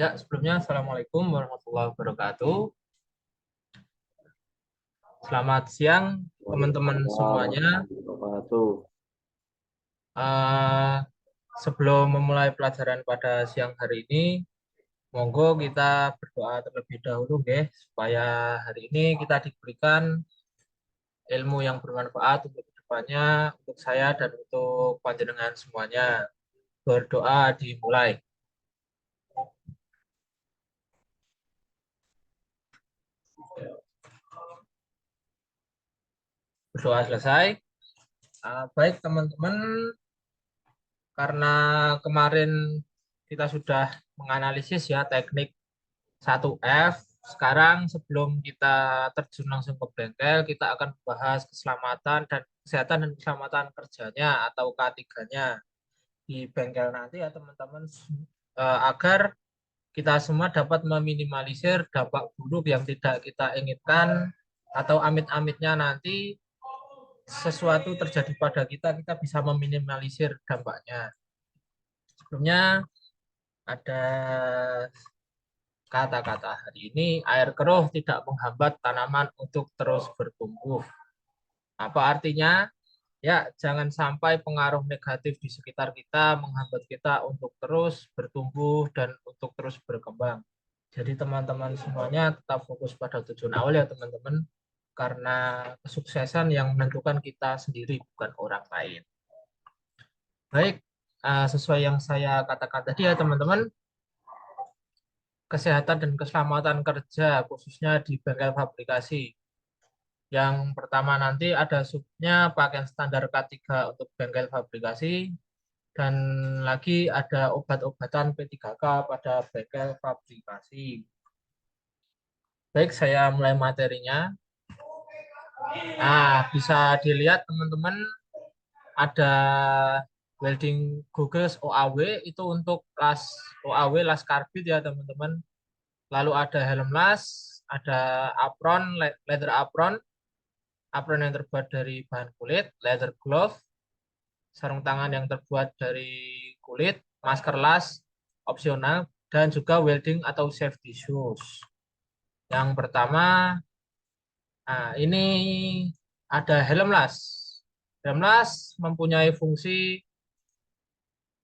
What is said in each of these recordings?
Ya, sebelumnya Assalamualaikum warahmatullahi wabarakatuh. Selamat siang teman-teman Waalaikumsalam semuanya. warahmatullahi wabarakatuh. Eh, Sebelum memulai pelajaran pada siang hari ini, monggo kita berdoa terlebih dahulu, guys, supaya hari ini kita diberikan ilmu yang bermanfaat untuk kedepannya, untuk saya dan untuk panjenengan semuanya. Berdoa dimulai. Berdoa selesai. Baik teman-teman, karena kemarin kita sudah menganalisis ya teknik 1F. Sekarang sebelum kita terjun langsung ke bengkel, kita akan membahas keselamatan dan kesehatan dan keselamatan kerjanya atau K3-nya di bengkel nanti ya teman-teman, agar kita semua dapat meminimalisir dampak buruk yang tidak kita inginkan atau amit-amitnya nanti sesuatu terjadi pada kita, kita bisa meminimalisir dampaknya. Sebelumnya ada kata-kata hari ini, air keruh tidak menghambat tanaman untuk terus bertumbuh. Apa artinya? Ya, jangan sampai pengaruh negatif di sekitar kita menghambat kita untuk terus bertumbuh dan untuk terus berkembang. Jadi teman-teman semuanya tetap fokus pada tujuan awal ya teman-teman, karena kesuksesan yang menentukan kita sendiri bukan orang lain. Baik, sesuai yang saya katakan tadi ya teman-teman, kesehatan dan keselamatan kerja khususnya di bengkel fabrikasi. Yang pertama nanti ada subnya pakaian standar K3 untuk bengkel fabrikasi dan lagi ada obat-obatan P3K pada bengkel fabrikasi. Baik, saya mulai materinya. Bisa dilihat teman-teman ada welding goggles OAW itu untuk las OAW las karbit ya teman-teman. Lalu ada helm las, ada apron, leather apron, apron yang terbuat dari bahan kulit, leather glove, sarung tangan yang terbuat dari kulit, masker las opsional, dan juga welding atau safety shoes. Yang pertama, ini ada helm las. Helm las mempunyai fungsi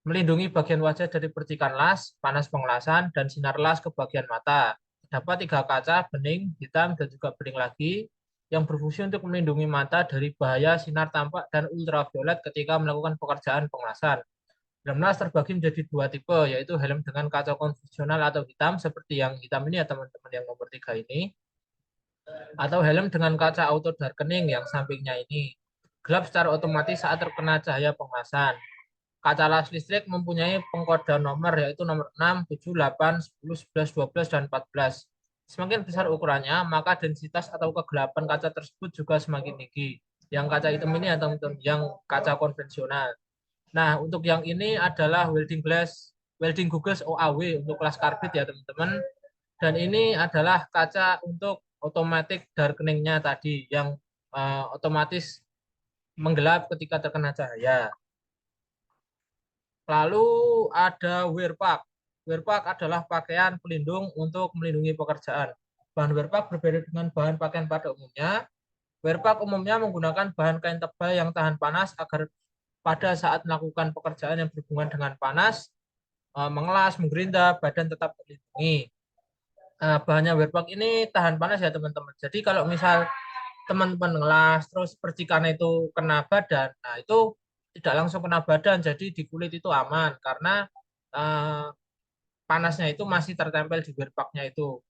melindungi bagian wajah dari percikan las, panas pengelasan, dan sinar las ke bagian mata. Terdapat 3 kaca, bening, hitam, dan juga bening lagi, yang berfungsi untuk melindungi mata dari bahaya sinar tampak dan ultraviolet ketika melakukan pekerjaan pengelasan. Helm las terbagi menjadi 2 tipe, yaitu helm dengan kaca konvensional atau hitam, seperti yang hitam ini ya teman-teman, yang nomor 3 ini, atau helm dengan kaca auto darkening yang sampingnya ini. Gelap secara otomatis saat terkena cahaya pengelasan. Kaca las listrik mempunyai pengkodean nomor, yaitu nomor 6, 7, 8, 10, 11, 12, dan 14. Semakin besar ukurannya, maka densitas atau kegelapan kaca tersebut juga semakin tinggi. Yang kaca hitam ini atau yang kaca konvensional. Nah, untuk yang ini adalah welding goggles OAW untuk kelas karbit ya teman-teman. Dan ini adalah kaca untuk automatic darkeningnya tadi, yang otomatis menggelap ketika terkena cahaya. Lalu ada wear pack. Wear pack adalah pakaian pelindung untuk melindungi pekerjaan. Bahan wear pack berbeda dengan bahan pakaian pada umumnya. Wear pack umumnya menggunakan bahan kain tebal yang tahan panas agar pada saat melakukan pekerjaan yang berhubungan dengan panas, mengelas, menggerinda, badan tetap terlindungi. Bahannya wear pack ini tahan panas ya teman-teman. Jadi kalau misal teman-teman ngelas terus percikan itu kena badan, nah itu tidak langsung kena badan, jadi di kulit itu aman karena eh, panasnya itu masih tertempel di wearpacknya itu.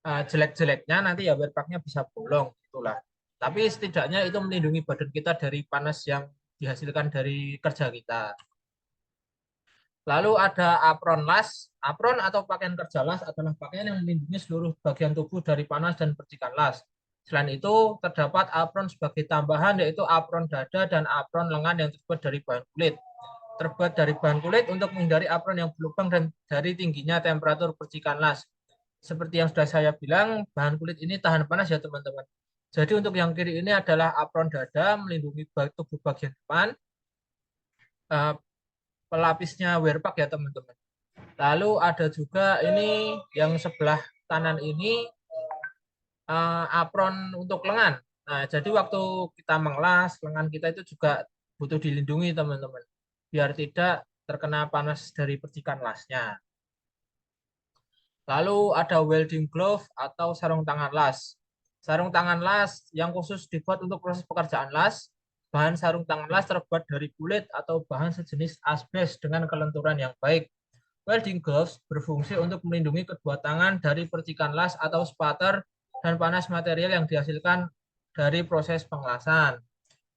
Jelek-jeleknya nanti ya wearpacknya bisa bolong itulah. Tapi setidaknya itu melindungi badan kita dari panas yang dihasilkan dari kerja kita. Lalu ada apron las. Apron atau pakaian kerja las adalah pakaian yang melindungi seluruh bagian tubuh dari panas dan percikan las. Selain itu, terdapat apron sebagai tambahan, yaitu apron dada dan apron lengan yang terbuat dari bahan kulit. Terbuat dari bahan kulit untuk menghindari apron yang berlubang dan dari tingginya temperatur percikan las. Seperti yang sudah saya bilang, bahan kulit ini tahan panas ya teman-teman. Jadi untuk yang kiri ini adalah apron dada, melindungi tubuh bagian depan. Eh, Pelapisnya wearpack ya teman-teman. Lalu ada juga ini yang sebelah kanan ini apron untuk lengan. Nah, jadi waktu kita mengelas, lengan kita itu juga butuh dilindungi, teman-teman, biar tidak terkena panas dari percikan lasnya. Lalu ada welding glove atau sarung tangan las. Sarung tangan las yang khusus dibuat untuk proses pekerjaan las. Bahan sarung tangan las terbuat dari kulit atau bahan sejenis asbes dengan kelenturan yang baik. Welding gloves berfungsi untuk melindungi kedua tangan dari percikan las atau spatter dan panas material yang dihasilkan dari proses pengelasan.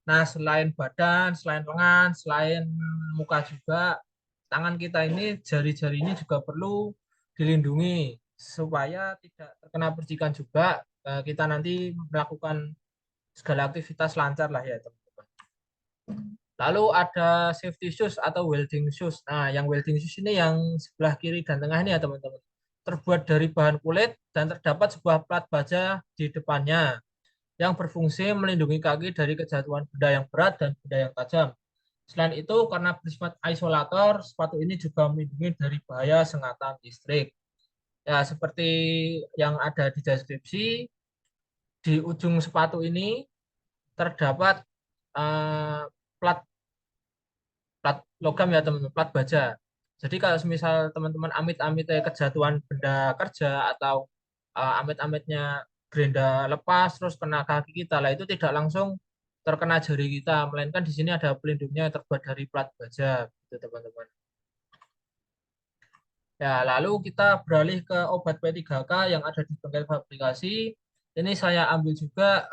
Nah, selain badan, selain lengan, selain muka juga, tangan kita ini, jari-jari ini juga perlu dilindungi supaya tidak terkena percikan juga. Kita nanti melakukan segala aktivitas lancar lah ya, teman-teman. Lalu ada safety shoes atau welding shoes. Nah, yang welding shoes ini yang sebelah kiri dan tengah ini ya, teman-teman. Terbuat dari bahan kulit dan terdapat sebuah plat baja di depannya yang berfungsi melindungi kaki dari kejatuhan benda yang berat dan benda yang tajam. Selain itu, karena bersifat isolator, sepatu ini juga melindungi dari bahaya sengatan listrik. Ya, seperti yang ada di deskripsi, di ujung sepatu ini terdapat eh, plat plat logam ya, teman-teman, plat baja. Jadi kalau misal teman-teman amit-amit kejatuhan benda kerja atau amit-amitnya gerinda lepas terus kena kaki kita lah, itu tidak langsung terkena jari kita, melainkan di sini ada pelindungnya yang terbuat dari plat baja gitu, teman-teman. Ya, lalu kita beralih ke obat P3K yang ada di bengkel fabrikasi. Ini saya ambil juga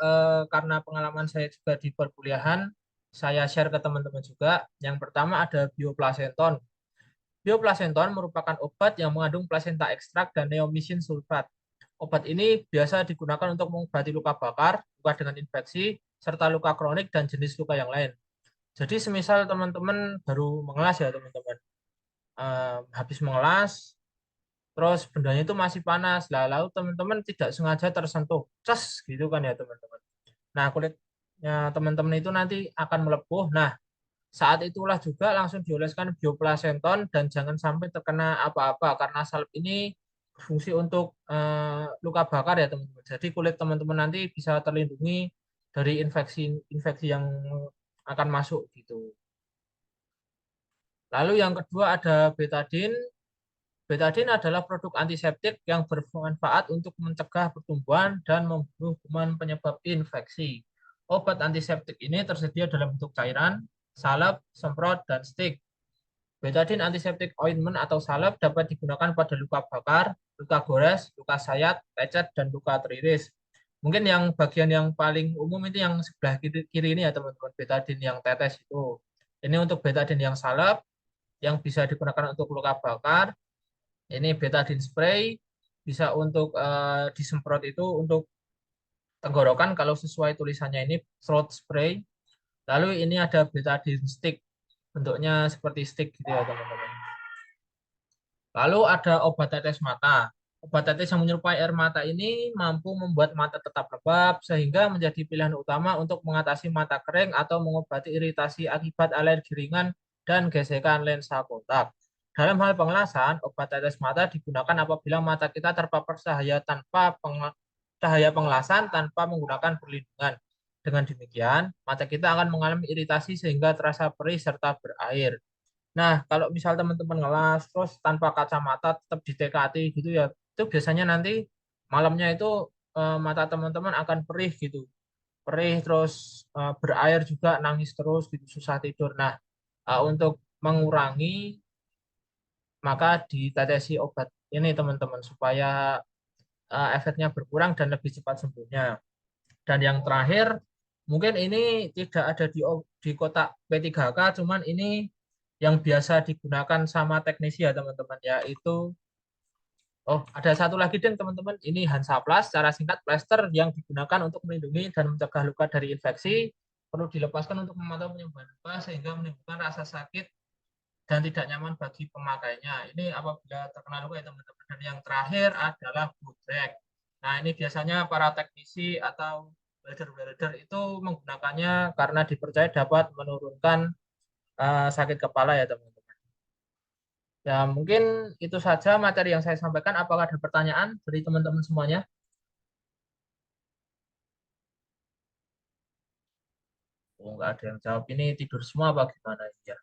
karena pengalaman saya juga di perkuliahan, saya share ke teman-teman juga. Yang pertama ada bioplasenton. Bioplasenton merupakan obat yang mengandung plasenta ekstrak dan neomycin sulfat. Obat ini biasa digunakan untuk mengobati luka bakar, luka dengan infeksi, serta luka kronik dan jenis luka yang lain. Jadi semisal teman-teman baru mengelas ya, teman-teman. Habis mengelas, terus bendanya itu masih panas. Lah, lalu teman-teman tidak sengaja tersentuh, ces gitu kan ya, teman-teman. Nah, kulitnya teman-teman itu nanti akan melepuh. Nah, saat itulah juga langsung dioleskan bioplasenton dan jangan sampai terkena apa-apa karena salep ini berfungsi untuk luka bakar ya, teman-teman. Jadi kulit teman-teman nanti bisa terlindungi dari infeksi yang akan masuk gitu. Lalu yang kedua ada betadine. Betadine adalah produk antiseptik yang bermanfaat untuk mencegah pertumbuhan dan membunuh kuman penyebab infeksi. Obat antiseptik ini tersedia dalam bentuk cairan, salep, semprot, dan stik. Betadine antiseptik ointment atau salep dapat digunakan pada luka bakar, luka gores, luka sayat, lecet, dan luka teriris. Mungkin yang bagian yang paling umum itu yang sebelah kiri ini ya, teman-teman, betadine yang tetes itu. Ini untuk betadine yang salep yang bisa digunakan untuk luka bakar. Ini betadine spray bisa untuk disemprot itu untuk tenggorokan kalau sesuai tulisannya ini throat spray. Lalu ini ada betadine stick, bentuknya seperti stick gitu ya, teman-teman. Lalu ada obat tetes mata. Obat tetes yang menyerupai air mata ini mampu membuat mata tetap lembab sehingga menjadi pilihan utama untuk mengatasi mata kering atau mengobati iritasi akibat alergi ringan dan gesekan lensa kontak. Dalam hal pengelasan, obat tetes mata digunakan apabila mata kita terpapar cahaya pengelasan tanpa menggunakan perlindungan. Dengan demikian, mata kita akan mengalami iritasi sehingga terasa perih serta berair. Nah, kalau misal teman-teman ngelas terus tanpa kacamata tetap ditekati gitu ya, itu biasanya nanti malamnya itu mata teman-teman akan perih gitu. Perih terus berair juga, nangis terus gitu, susah tidur. Nah, untuk mengurangi maka ditetesi obat ini, teman-teman, supaya efeknya berkurang dan lebih cepat sembuhnya. Dan yang terakhir, mungkin ini tidak ada di kotak P3K, cuman ini yang biasa digunakan sama teknisi ya, teman-teman, yaitu ada satu lagi deh, teman-teman, ini Hansaplast, secara singkat plester yang digunakan untuk melindungi dan mencegah luka dari infeksi, perlu dilepaskan untuk memantau penyembuhan luka sehingga menimbulkan rasa sakit dan tidak nyaman bagi pemakainya. Ini apabila terkena luka ya, teman-teman. Dan yang terakhir adalah budrek. Nah, ini biasanya para teknisi atau welder-welder itu menggunakannya karena dipercaya dapat menurunkan sakit kepala ya, teman-teman. Ya, mungkin itu saja materi yang saya sampaikan. Apakah ada pertanyaan dari teman-teman semuanya? Oh, nggak ada yang jawab. Ini tidur semua apa gimana ya?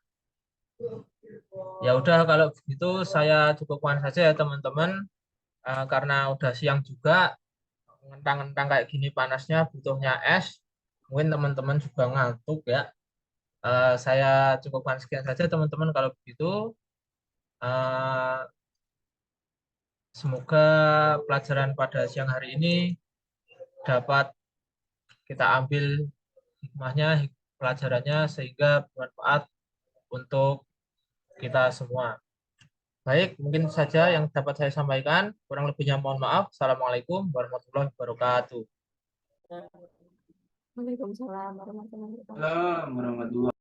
Ya udah, kalau begitu saya cukupkan saja ya teman-teman. Karena udah siang juga, ngentang-ngentang kayak gini panasnya, butuhnya es. Mungkin teman-teman juga ngantuk ya. Saya cukupkan sekian saja teman-teman. Kalau begitu, eh, semoga pelajaran pada siang hari ini dapat kita ambil hikmahnya, pelajarannya sehingga bermanfaat untuk kita semua. Baik, mungkin saja yang dapat saya sampaikan. Kurang lebihnya mohon maaf. Assalamualaikum warahmatullahi wabarakatuh. Waalaikumsalam warahmatullahi wabarakatuh. Halo, warahmatullahi